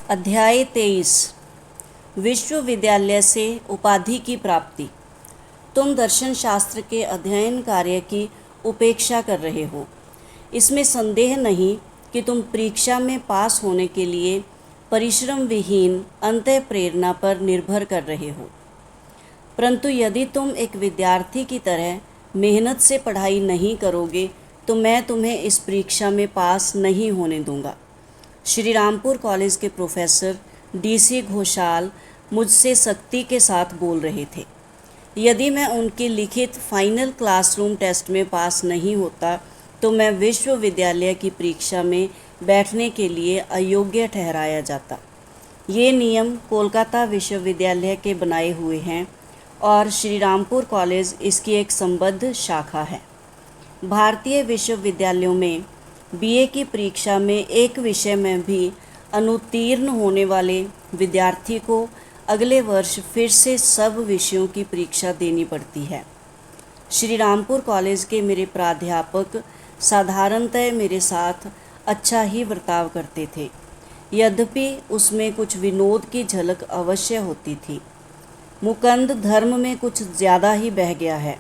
अध्याय 23 विश्वविद्यालय से उपाधि की प्राप्ति। तुम दर्शन शास्त्र के अध्ययन कार्य की उपेक्षा कर रहे हो। इसमें संदेह नहीं कि तुम परीक्षा में पास होने के लिए परिश्रम विहीन अंतः प्रेरणा पर निर्भर कर रहे हो, परंतु यदि तुम एक विद्यार्थी की तरह मेहनत से पढ़ाई नहीं करोगे तो मैं तुम्हें इस परीक्षा में पास नहीं होने दूंगा। श्री रामपुर कॉलेज के प्रोफेसर DC घोषाल मुझसे सख्ती के साथ बोल रहे थे। यदि मैं उनके लिखित फाइनल क्लासरूम टेस्ट में पास नहीं होता तो मैं विश्वविद्यालय की परीक्षा में बैठने के लिए अयोग्य ठहराया जाता। ये नियम कोलकाता विश्वविद्यालय के बनाए हुए हैं और श्री रामपुर कॉलेज इसकी एक संबद्ध शाखा है। भारतीय विश्वविद्यालयों में BA की परीक्षा में एक विषय में भी अनुत्तीर्ण होने वाले विद्यार्थी को अगले वर्ष फिर से सब विषयों की परीक्षा देनी पड़ती है। श्री रामपुर कॉलेज के मेरे प्राध्यापक साधारणतः मेरे साथ अच्छा ही बर्ताव करते थे, यद्यपि उसमें कुछ विनोद की झलक अवश्य होती थी। मुकंद धर्म में कुछ ज़्यादा ही बह गया है।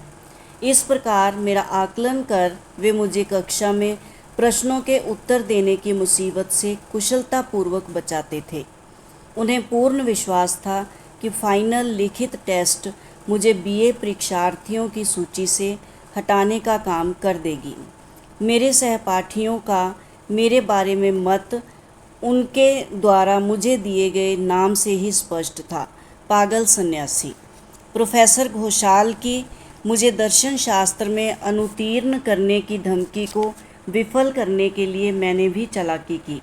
इस प्रकार मेरा आकलन कर वे मुझे कक्षा में प्रश्नों के उत्तर देने की मुसीबत से कुशलतापूर्वक बचाते थे। उन्हें पूर्ण विश्वास था कि फाइनल लिखित टेस्ट मुझे BA परीक्षार्थियों की सूची से हटाने का काम कर देगी। मेरे सहपाठियों का मेरे बारे में मत उनके द्वारा मुझे दिए गए नाम से ही स्पष्ट था, पागल सन्यासी। प्रोफेसर घोषाल की मुझे दर्शन शास्त्र में अनुत्तीर्ण करने की धमकी को विफल करने के लिए मैंने भी चालाकी की।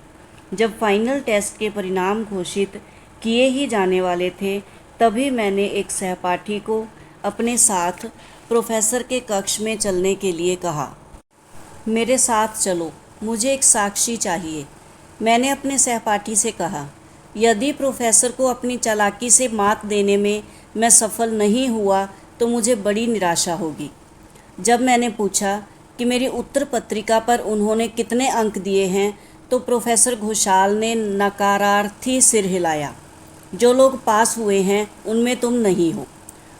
जब फाइनल टेस्ट के परिणाम घोषित किए ही जाने वाले थे तभी मैंने एक सहपाठी को अपने साथ प्रोफेसर के कक्ष में चलने के लिए कहा। मेरे साथ चलो, मुझे एक साक्षी चाहिए। मैंने अपने सहपाठी से कहा। यदि प्रोफेसर को अपनी चालाकी से मात देने में मैं सफल नहीं हुआ तो मुझे बड़ी निराशा होगी। जब मैंने पूछा कि मेरी उत्तर पत्रिका पर उन्होंने कितने अंक दिए हैं तो प्रोफेसर घोषाल ने नकारार्थी सिर हिलाया। जो लोग पास हुए हैं उनमें तुम नहीं हो,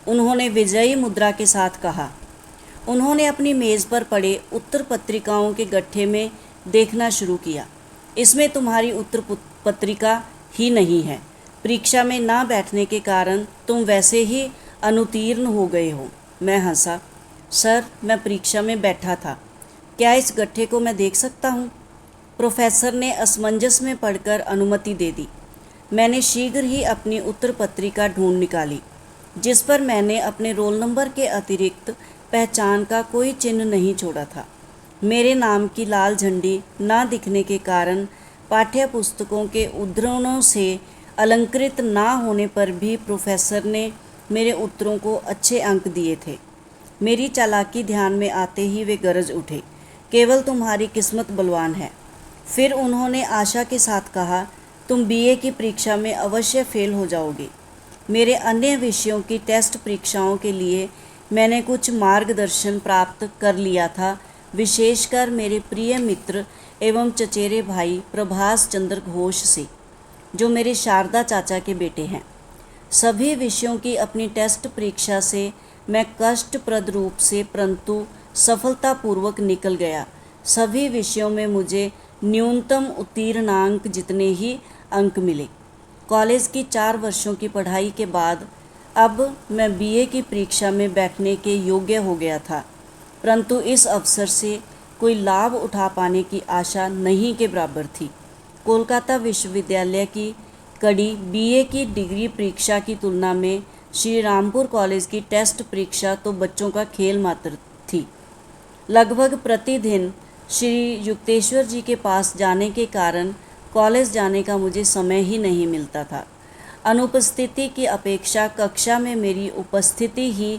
उन्होंने विजयी मुद्रा के साथ कहा। उन्होंने अपनी मेज़ पर पड़े उत्तर पत्रिकाओं के गट्ठे में देखना शुरू किया। इसमें तुम्हारी उत्तर पत्रिका ही नहीं है। परीक्षा में ना बैठने के कारण तुम वैसे ही अनुत्तीर्ण हो गए हो। मैं हंसा। सर, मैं परीक्षा में बैठा था, क्या इस गट्ठे को मैं देख सकता हूँ? प्रोफेसर ने असमंजस में पढ़कर अनुमति दे दी। मैंने शीघ्र ही अपनी उत्तर पत्रिका ढूंढ निकाली, जिस पर मैंने अपने रोल नंबर के अतिरिक्त पहचान का कोई चिन्ह नहीं छोड़ा था। मेरे नाम की लाल झंडी ना दिखने के कारण पाठ्य पुस्तकों के उद्धरणों से अलंकृत ना होने पर भी प्रोफेसर ने मेरे उत्तरों को अच्छे अंक दिए थे। मेरी चालाकी ध्यान में आते ही वे गरज उठे, केवल तुम्हारी किस्मत बलवान है। फिर उन्होंने आशा के साथ कहा, तुम BA की परीक्षा में अवश्य फेल हो जाओगे। मेरे अन्य विषयों की टेस्ट परीक्षाओं के लिए मैंने कुछ मार्गदर्शन प्राप्त कर लिया था, विशेषकर मेरे प्रिय मित्र एवं चचेरे भाई प्रभास चंद्र घोष से, जो मेरे शारदा चाचा के बेटे हैं। सभी विषयों की अपनी टेस्ट परीक्षा से मैं कष्टप्रद रूप से परंतु सफलतापूर्वक निकल गया। सभी विषयों में मुझे न्यूनतम उत्तीर्णांक जितने ही अंक मिले। कॉलेज की 4 वर्षों की पढ़ाई के बाद अब मैं BA की परीक्षा में बैठने के योग्य हो गया था, परंतु इस अवसर से कोई लाभ उठा पाने की आशा नहीं के बराबर थी। कोलकाता विश्वविद्यालय की कड़ी BA की डिग्री परीक्षा की तुलना में श्री रामपुर कॉलेज की टेस्ट परीक्षा तो बच्चों का खेल मात्र थी। लगभग प्रतिदिन श्री युक्तेश्वर जी के पास जाने के कारण कॉलेज जाने का मुझे समय ही नहीं मिलता था। अनुपस्थिति की अपेक्षा कक्षा में मेरी उपस्थिति ही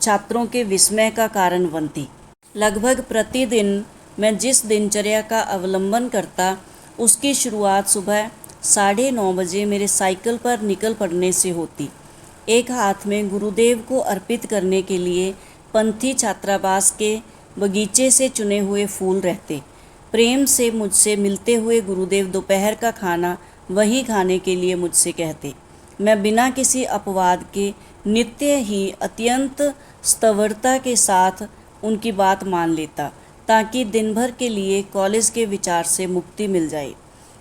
छात्रों के विस्मय का कारण बनती। लगभग प्रतिदिन मैं जिस दिनचर्या का अवलंबन करता उसकी शुरुआत सुबह 9:30 बजे मेरे साइकिल पर निकल पड़ने से होती। एक हाथ में गुरुदेव को अर्पित करने के लिए पंथी छात्रावास के बगीचे से चुने हुए फूल रहते। प्रेम से मुझसे मिलते हुए गुरुदेव दोपहर का खाना वही खाने के लिए मुझसे कहते। मैं बिना किसी अपवाद के नित्य ही अत्यंत स्तवरता के साथ उनकी बात मान लेता, ताकि दिन भर के लिए कॉलेज के विचार से मुक्ति मिल जाए।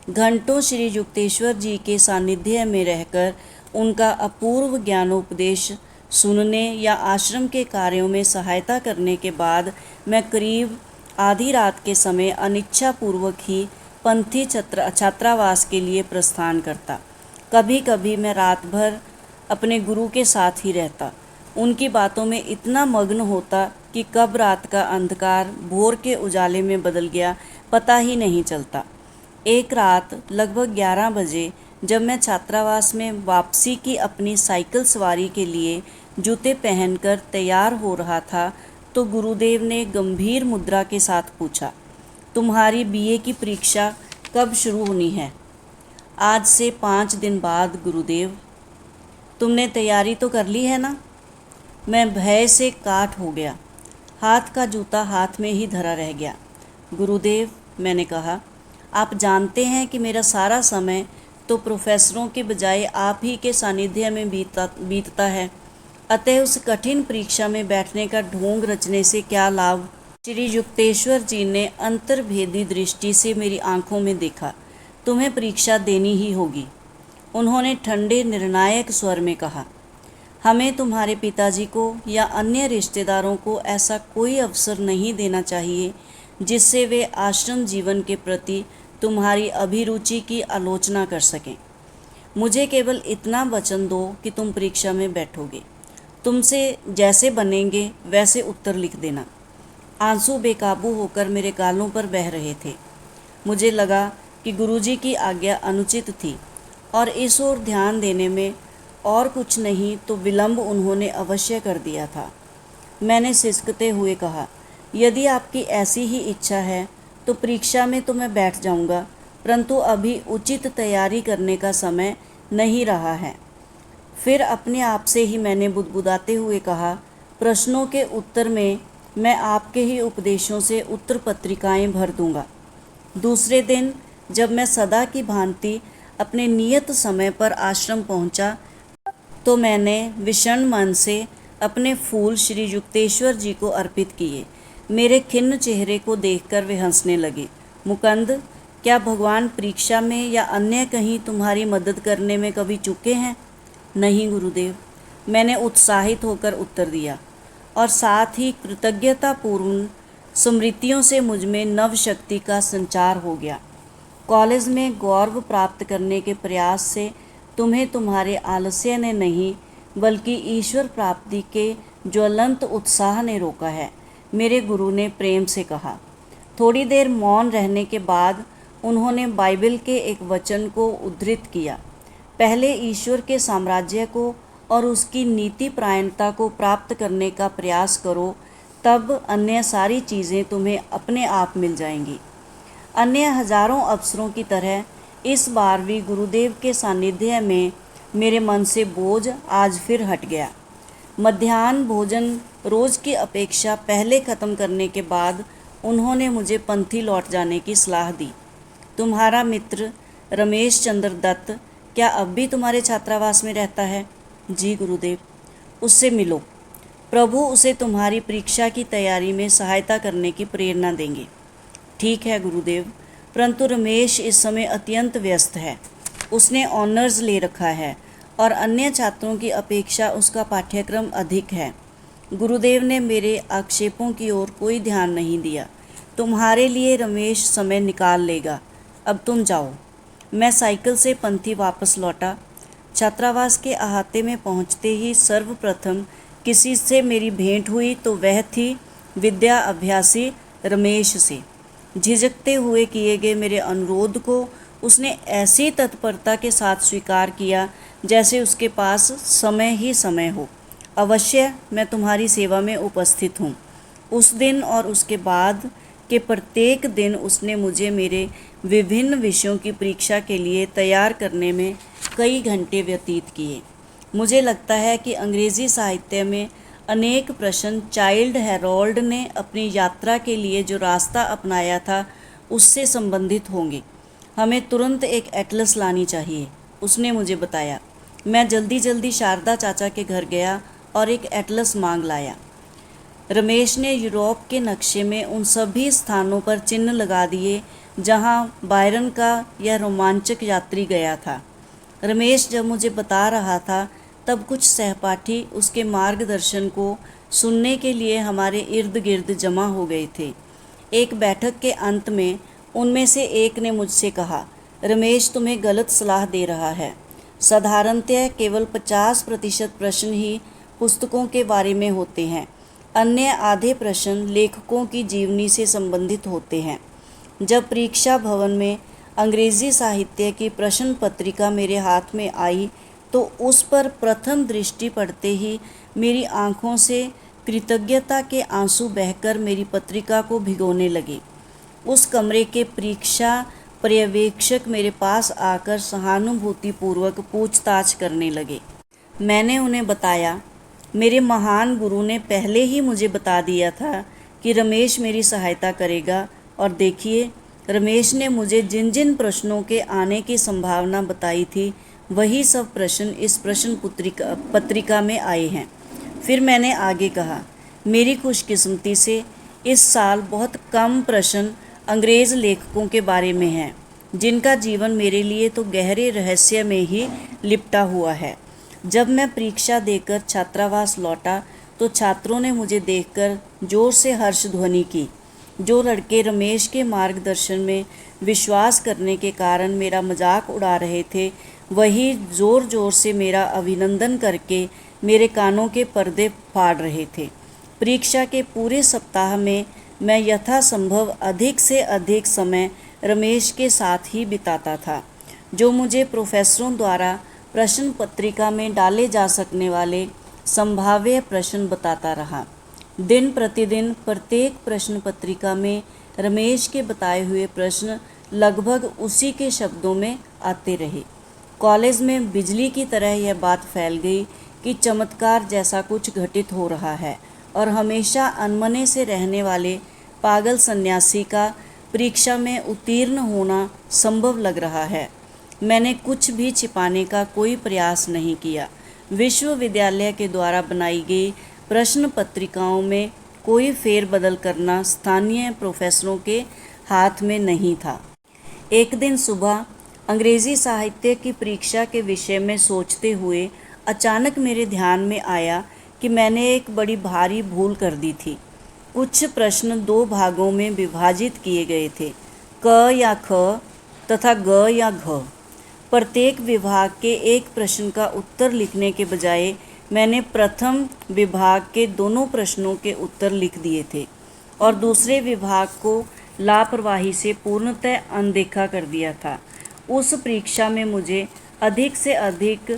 घंटों श्री युक्तेश्वर जी के सानिध्य में रहकर उनका अपूर्व ज्ञानोपदेश सुनने या आश्रम के कार्यों में सहायता करने के बाद मैं करीब आधी रात के समय अनिच्छापूर्वक ही पंथी छात्रावास के लिए प्रस्थान करता। कभी कभी मैं रात भर अपने गुरु के साथ ही रहता, उनकी बातों में इतना मग्न होता कि कब रात का अंधकार भोर के उजाले में बदल गया पता ही नहीं चलता। एक रात लगभग 11 बजे जब मैं छात्रावास में वापसी की अपनी साइकिल सवारी के लिए जूते पहनकर तैयार हो रहा था तो गुरुदेव ने गंभीर मुद्रा के साथ पूछा, तुम्हारी बीए की परीक्षा कब शुरू होनी है? आज से 5 दिन बाद गुरुदेव। तुमने तैयारी तो कर ली है ना? मैं भय से काठ हो गया, हाथ का जूता हाथ में ही धरा रह गया। गुरुदेव, मैंने कहा, आप जानते हैं कि मेरा सारा समय तो प्रोफेसरों के बजाय आप ही के सानिध्य में बीतता है, अतः उस कठिन परीक्षा में बैठने का ढोंग रचने से क्या लाभ? श्री युक्तेश्वर जी ने अंतर्भेदी दृष्टि से मेरी आंखों में देखा। तुम्हें परीक्षा देनी ही होगी, उन्होंने ठंडे निर्णायक स्वर में कहा। हमें तुम्हारे पिताजी को या अन्य रिश्तेदारों को ऐसा कोई अवसर नहीं देना चाहिए जिससे वे आश्रम जीवन के प्रति तुम्हारी अभिरुचि की आलोचना कर सकें। मुझे केवल इतना वचन दो कि तुम परीक्षा में बैठोगे। तुमसे जैसे बनेंगे वैसे उत्तर लिख देना। आंसू बेकाबू होकर मेरे गालों पर बह रहे थे। मुझे लगा कि गुरुजी की आज्ञा अनुचित थी और इस ओर ध्यान देने में और कुछ नहीं तो विलंब उन्होंने अवश्य कर दिया था। मैंने सिसकते हुए कहा, यदि आपकी ऐसी ही इच्छा है तो परीक्षा में तो मैं बैठ जाऊंगा, परंतु अभी उचित तैयारी करने का समय नहीं रहा है। फिर अपने आप से ही मैंने बुदबुदाते हुए कहा, प्रश्नों के उत्तर में मैं आपके ही उपदेशों से उत्तर पत्रिकाएं भर दूंगा। दूसरे दिन जब मैं सदा की भांति अपने नियत समय पर आश्रम पहुंचा तो मैंने विषण मन से अपने फूल श्री युक्तेश्वर जी को अर्पित किए। मेरे खिन्न चेहरे को देखकर वे हंसने लगे। मुकुंद, क्या भगवान परीक्षा में या अन्य कहीं तुम्हारी मदद करने में कभी चूके हैं? नहीं गुरुदेव, मैंने उत्साहित होकर उत्तर दिया और साथ ही कृतज्ञतापूर्ण स्मृतियों से मुझमें नव शक्ति का संचार हो गया। कॉलेज में गौरव प्राप्त करने के प्रयास से तुम्हें तुम्हारे आलस्य ने नहीं बल्कि ईश्वर प्राप्ति के ज्वलंत उत्साह ने रोका है, मेरे गुरु ने प्रेम से कहा। थोड़ी देर मौन रहने के बाद उन्होंने बाइबल के एक वचन को उद्धृत किया, पहले ईश्वर के साम्राज्य को और उसकी नीति परायणता को प्राप्त करने का प्रयास करो, तब अन्य सारी चीज़ें तुम्हें अपने आप मिल जाएंगी। अन्य हजारों अवसरों की तरह इस बार भी गुरुदेव के सानिध्य में मेरे मन से बोझ आज फिर हट गया। मध्याह्न भोजन रोज़ की अपेक्षा पहले ख़त्म करने के बाद उन्होंने मुझे पंथी लौट जाने की सलाह दी। तुम्हारा मित्र रमेश चंद्र दत्त क्या अब भी तुम्हारे छात्रावास में रहता है? जी गुरुदेव, उससे मिलो। प्रभु उसे तुम्हारी परीक्षा की तैयारी में सहायता करने की प्रेरणा देंगे। ठीक है गुरुदेव, परंतु रमेश इस समय अत्यंत व्यस्त है। उसने ऑनर्स ले रखा है और अन्य छात्रों की अपेक्षा उसका पाठ्यक्रम अधिक है। गुरुदेव ने मेरे आक्षेपों की ओर कोई ध्यान नहीं दिया। तुम्हारे लिए रमेश समय निकाल लेगा, अब तुम जाओ। मैं साइकिल से पंथी वापस लौटा। छात्रावास के अहाते में पहुंचते ही सर्वप्रथम किसी से मेरी भेंट हुई तो वह थी विद्या अभ्यासी रमेश से। झिझकते हुए किए गए मेरे अनुरोध को उसने ऐसी तत्परता के साथ स्वीकार किया जैसे उसके पास समय ही समय हो। अवश्य मैं तुम्हारी सेवा में उपस्थित हूँ। उस दिन और उसके बाद के प्रत्येक दिन उसने मुझे मेरे विभिन्न विषयों की परीक्षा के लिए तैयार करने में कई घंटे व्यतीत किए। मुझे लगता है कि अंग्रेज़ी साहित्य में अनेक प्रश्न चाइल्ड हेरोल्ड ने अपनी यात्रा के लिए जो रास्ता अपनाया था उससे संबंधित होंगे। हमें तुरंत एक एटलस लानी चाहिए, उसने मुझे बताया। मैं जल्दी जल्दी शारदा चाचा के घर गया और एक एटलस मांग लाया। रमेश ने यूरोप के नक्शे में उन सभी स्थानों पर चिन्ह लगा दिए जहां बायरन का यह रोमांचक यात्री गया था। रमेश जब मुझे बता रहा था तब कुछ सहपाठी उसके मार्गदर्शन को सुनने के लिए हमारे इर्द गिर्द जमा हो गए थे। एक बैठक के अंत में उनमें से एक ने मुझसे कहा, रमेश तुम्हें गलत सलाह दे रहा है। साधारणतः केवल 50% प्रश्न ही पुस्तकों के बारे में होते हैं, अन्य आधे प्रश्न लेखकों की जीवनी से संबंधित होते हैं। जब परीक्षा भवन में अंग्रेजी साहित्य की प्रश्न पत्रिका मेरे हाथ में आई तो उस पर प्रथम दृष्टि पड़ते ही मेरी आंखों से कृतज्ञता के आंसू बहकर मेरी पत्रिका को भिगोने लगे। उस कमरे के परीक्षा पर्यवेक्षक मेरे पास आकर सहानुभूतिपूर्वक पूछताछ करने लगे। मैंने उन्हें बताया, मेरे महान गुरु ने पहले ही मुझे बता दिया था कि रमेश मेरी सहायता करेगा, और देखिए, रमेश ने मुझे जिन जिन प्रश्नों के आने की संभावना बताई थी वही सब प्रश्न इस प्रश्न पत्रिका में आए हैं। फिर मैंने आगे कहा, मेरी खुशकिस्मती से इस साल बहुत कम प्रश्न अंग्रेज़ लेखकों के बारे में हैं, जिनका जीवन मेरे लिए तो गहरे रहस्य में ही लिपटा हुआ है। जब मैं परीक्षा देकर छात्रावास लौटा तो छात्रों ने मुझे देखकर जोर से हर्ष ध्वनि की। जो लड़के रमेश के मार्गदर्शन में विश्वास करने के कारण मेरा मजाक उड़ा रहे थे, वही ज़ोर ज़ोर से मेरा अभिनंदन करके मेरे कानों के पर्दे फाड़ रहे थे। परीक्षा के पूरे सप्ताह में मैं यथासंभव अधिक से अधिक समय रमेश के साथ ही बिताता था, जो मुझे प्रोफेसरों द्वारा प्रश्न पत्रिका में डाले जा सकने वाले संभाव्य प्रश्न बताता रहा। दिन प्रतिदिन प्रत्येक प्रश्न पत्रिका में रमेश के बताए हुए प्रश्न लगभग उसी के शब्दों में आते रहे। कॉलेज में बिजली की तरह यह बात फैल गई कि चमत्कार जैसा कुछ घटित हो रहा है और हमेशा अनमने से रहने वाले पागल सन्यासी का परीक्षा में उत्तीर्ण होना संभव लग रहा है। मैंने कुछ भी छिपाने का कोई प्रयास नहीं किया। विश्वविद्यालय के द्वारा बनाई गई प्रश्न पत्रिकाओं में कोई फेरबदल करना स्थानीय प्रोफेसरों के हाथ में नहीं था। एक दिन सुबह अंग्रेज़ी साहित्य की परीक्षा के विषय में सोचते हुए अचानक मेरे ध्यान में आया कि मैंने एक बड़ी भारी भूल कर दी थी। कुछ प्रश्न 2 भागों में विभाजित किए गए थे, क या ख तथा ग या घ। प्रत्येक विभाग के एक प्रश्न का उत्तर लिखने के बजाय मैंने प्रथम विभाग के दोनों प्रश्नों के उत्तर लिख दिए थे और दूसरे विभाग को लापरवाही से पूर्णतः अनदेखा कर दिया था। उस परीक्षा में मुझे अधिक से अधिक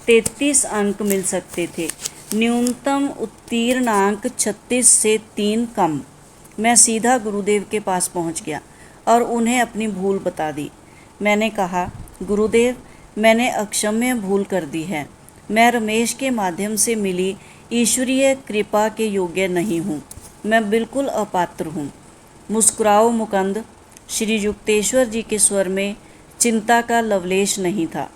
33 अंक मिल सकते थे, न्यूनतम उत्तीर्णांक 36 से 3 कम। मैं सीधा गुरुदेव के पास पहुंच गया और उन्हें अपनी भूल बता दी। मैंने कहा, गुरुदेव, मैंने अक्षम्य भूल कर दी है। मैं रमेश के माध्यम से मिली ईश्वरीय कृपा के योग्य नहीं हूँ। मैं बिल्कुल अपात्र हूँ। मुस्कुराओ मुकंद। श्री युक्तेश्वर जी के स्वर में चिंता का लवलेश नहीं था।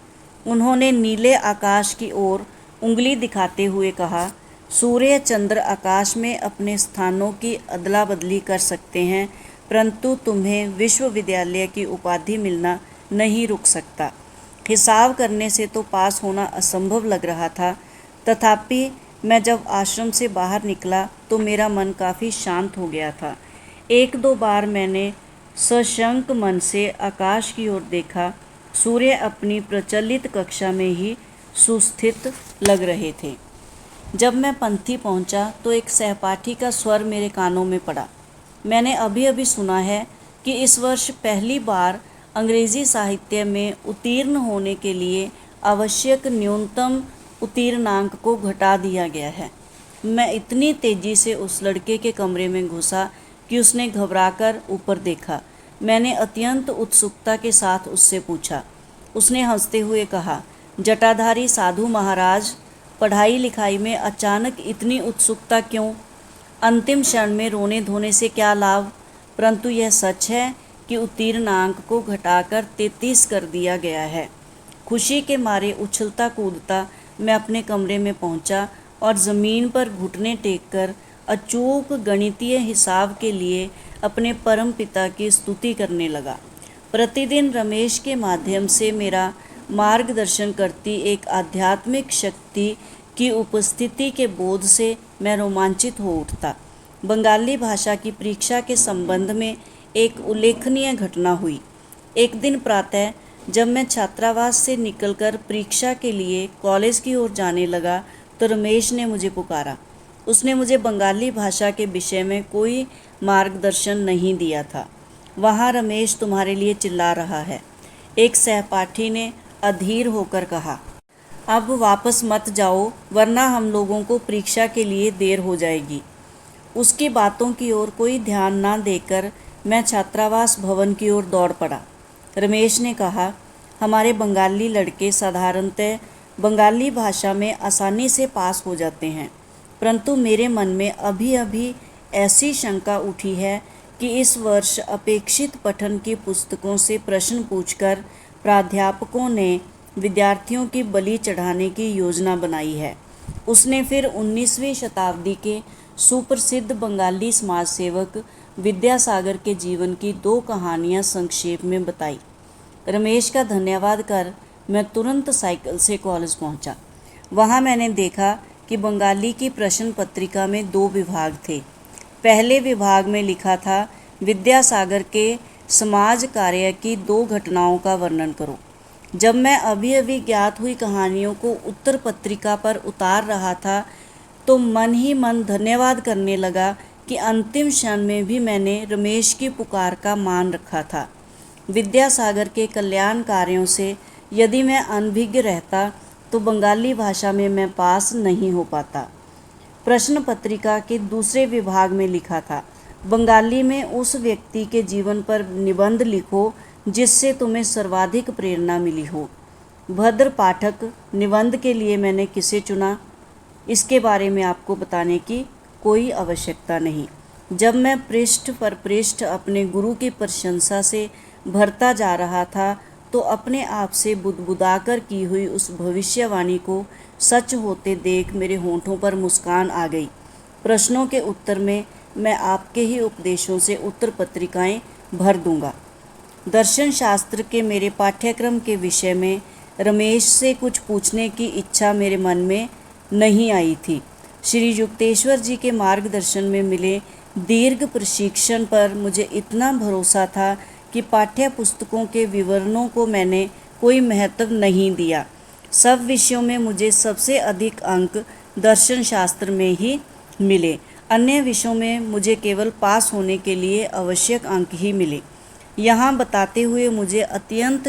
उन्होंने नीले आकाश की ओर उंगली दिखाते हुए कहा, सूर्य चंद्र आकाश में अपने स्थानों की अदला बदली कर सकते हैं, परंतु तुम्हें विश्वविद्यालय की उपाधि मिलना नहीं रुक सकता। हिसाब करने से तो पास होना असंभव लग रहा था, तथापि मैं जब आश्रम से बाहर निकला तो मेरा मन काफ़ी शांत हो गया था। 1-2 बार मैंने सशंक मन से आकाश की ओर देखा। सूर्य अपनी प्रचलित कक्षा में ही सुस्थित लग रहे थे। जब मैं पंथी पहुंचा तो एक सहपाठी का स्वर मेरे कानों में पड़ा। मैंने अभी अभी सुना है कि इस वर्ष पहली बार अंग्रेज़ी साहित्य में उत्तीर्ण होने के लिए आवश्यक न्यूनतम उत्तीर्णांक को घटा दिया गया है। मैं इतनी तेज़ी से उस लड़के के कमरे में घुसा कि उसने घबराकर ऊपर देखा। मैंने अत्यंत उत्सुकता के साथ उससे पूछा। उसने हंसते हुए कहा, जटाधारी साधु महाराज, पढ़ाई लिखाई में अचानक इतनी उत्सुकता क्यों? अंतिम क्षण में रोने धोने से क्या लाभ? परंतु यह सच है कि उत्तीर्णांक को घटाकर 33 कर दिया गया है। खुशी के मारे उछलता कूदता मैं अपने कमरे में पहुंचा और ज़मीन पर घुटने टेककर अचूक गणितीय हिसाब के लिए अपने परम पिता की स्तुति करने लगा। प्रतिदिन रमेश के माध्यम से मेरा मार्गदर्शन करती एक आध्यात्मिक शक्ति की उपस्थिति के बोध से मैं रोमांचित हो उठता। बंगाली भाषा की परीक्षा के संबंध में एक उल्लेखनीय घटना हुई। एक दिन प्रातः जब मैं छात्रावास से निकलकर परीक्षा के लिए कॉलेज की ओर जाने लगा तो रमेश ने मुझे पुकारा। उसने मुझे बंगाली भाषा के विषय में कोई मार्गदर्शन नहीं दिया था। वहाँ रमेश तुम्हारे लिए चिल्ला रहा है, एक सहपाठी ने अधीर होकर कहा। अब वापस मत जाओ वरना हम लोगों को परीक्षा के लिए देर हो जाएगी। उसकी बातों की ओर कोई ध्यान ना देकर मैं छात्रावास भवन की ओर दौड़ पड़ा। रमेश ने कहा, हमारे बंगाली लड़के साधारणतः बंगाली भाषा में आसानी से पास हो जाते हैं, परंतु मेरे मन में अभी अभी ऐसी शंका उठी है कि इस वर्ष अपेक्षित पठन की पुस्तकों से प्रश्न पूछकर प्राध्यापकों ने विद्यार्थियों की बलि चढ़ाने की योजना बनाई है। उसने फिर 19वीं शताब्दी के सुप्रसिद्ध बंगाली समाजसेवक विद्यासागर के जीवन की 2 कहानियां संक्षेप में बताई। रमेश का धन्यवाद कर मैं तुरंत साइकिल से कॉलेज पहुंचा। वहां मैंने देखा कि बंगाली की प्रश्न पत्रिका में 2 विभाग थे। पहले विभाग में लिखा था, विद्यासागर के समाज कार्य की 2 घटनाओं का वर्णन करो। जब मैं अभी अभी ज्ञात हुई कहानियों को उत्तर पत्रिका पर उतार रहा था तो मन ही मन धन्यवाद करने लगा कि अंतिम क्षण में भी मैंने रमेश की पुकार का मान रखा था। विद्यासागर के कल्याण कार्यों से यदि मैं अनभिज्ञ रहता तो बंगाली भाषा में मैं पास नहीं हो पाता। प्रश्न पत्रिका के दूसरे विभाग में लिखा था, बंगाली में उस व्यक्ति के जीवन पर निबंध लिखो जिससे तुम्हें सर्वाधिक प्रेरणा मिली हो। भद्र पाठक, निबंध के लिए मैंने किसे चुना इसके बारे में आपको बताने की कोई आवश्यकता नहीं। जब मैं पृष्ठ पर पृष्ठ अपने गुरु की प्रशंसा से भरता जा रहा था तो अपने आप से बुदबुदाकर की हुई उस भविष्यवाणी को सच होते देख मेरे होंठों पर मुस्कान आ गई। प्रश्नों के उत्तर में मैं आपके ही उपदेशों से उत्तर पत्रिकाएं भर दूंगा। दर्शन शास्त्र के मेरे पाठ्यक्रम के विषय में रमेश से कुछ पूछने की इच्छा मेरे मन में नहीं आई थी। श्री युक्तेश्वर जी के मार्गदर्शन में मिले दीर्घ प्रशिक्षण पर मुझे इतना भरोसा था कि पाठ्य पुस्तकों के विवरणों को मैंने कोई महत्व नहीं दिया। सब विषयों में मुझे सबसे अधिक अंक दर्शन शास्त्र में ही मिले। अन्य विषयों में मुझे केवल पास होने के लिए आवश्यक अंक ही मिले। यहाँ बताते हुए मुझे अत्यंत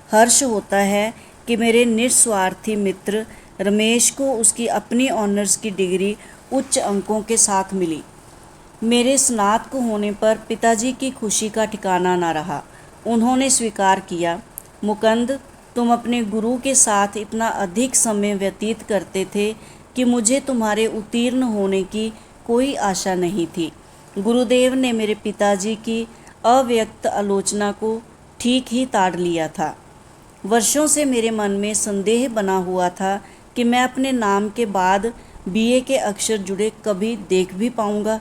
हर्ष होता है कि मेरे निस्वार्थी मित्र रमेश को उसकी अपनी ऑनर्स की डिग्री उच्च अंकों के साथ मिली। मेरे स्नातक होने पर पिताजी की खुशी का ठिकाना न रहा। उन्होंने स्वीकार किया, मुकुंद, तुम अपने गुरु के साथ इतना अधिक समय व्यतीत करते थे कि मुझे तुम्हारे उत्तीर्ण होने की कोई आशा नहीं थी। गुरुदेव ने मेरे पिताजी की अव्यक्त आलोचना को ठीक ही ताड़ लिया था। वर्षों से मेरे मन में संदेह बना हुआ था कि मैं अपने नाम के बाद बीए के अक्षर जुड़े कभी देख भी पाऊंगा।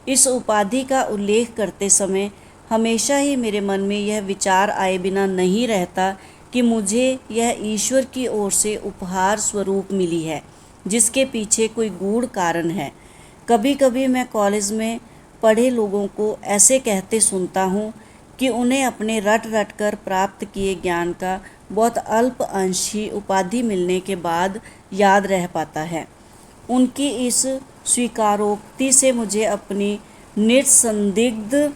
इस उपाधि का उल्लेख करते समय हमेशा ही मेरे मन में यह विचार आए बिना नहीं रहता कि मुझे यह ईश्वर की ओर से उपहार स्वरूप मिली है, जिसके पीछे कोई गूढ़ कारण है। कभी कभी मैं कॉलेज में पढ़े लोगों को ऐसे कहते सुनता हूँ कि उन्हें अपने रट रट कर प्राप्त किए ज्ञान का बहुत अल्प अंश ही उपाधि मिलने के बाद याद रह पाता है। उनकी इस स्वीकारोक्ति से मुझे अपनी निस्संदिग्ध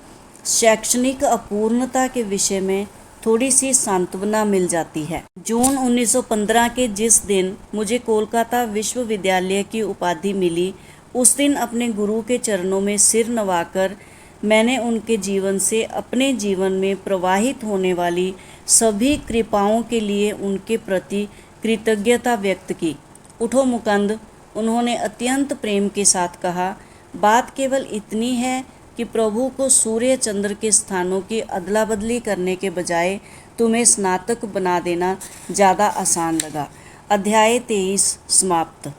शैक्षणिक अपूर्णता के विषय में थोड़ी सी सांत्वना मिल जाती है। जून 1915 के जिस दिन मुझे कोलकाता विश्वविद्यालय की उपाधि मिली, उस दिन अपने गुरु के चरणों में सिर नवाकर मैंने उनके जीवन से अपने जीवन में प्रवाहित होने वाली सभी कृपाओं के लिए उनके प्रति कृतज्ञता व्यक्त की। उठो मुकुंद, उन्होंने अत्यंत प्रेम के साथ कहा, बात केवल इतनी है कि प्रभु को सूर्य चंद्र के स्थानों की अदला बदली करने के बजाय तुम्हें स्नातक बना देना ज़्यादा आसान लगा। अध्याय 23 समाप्त।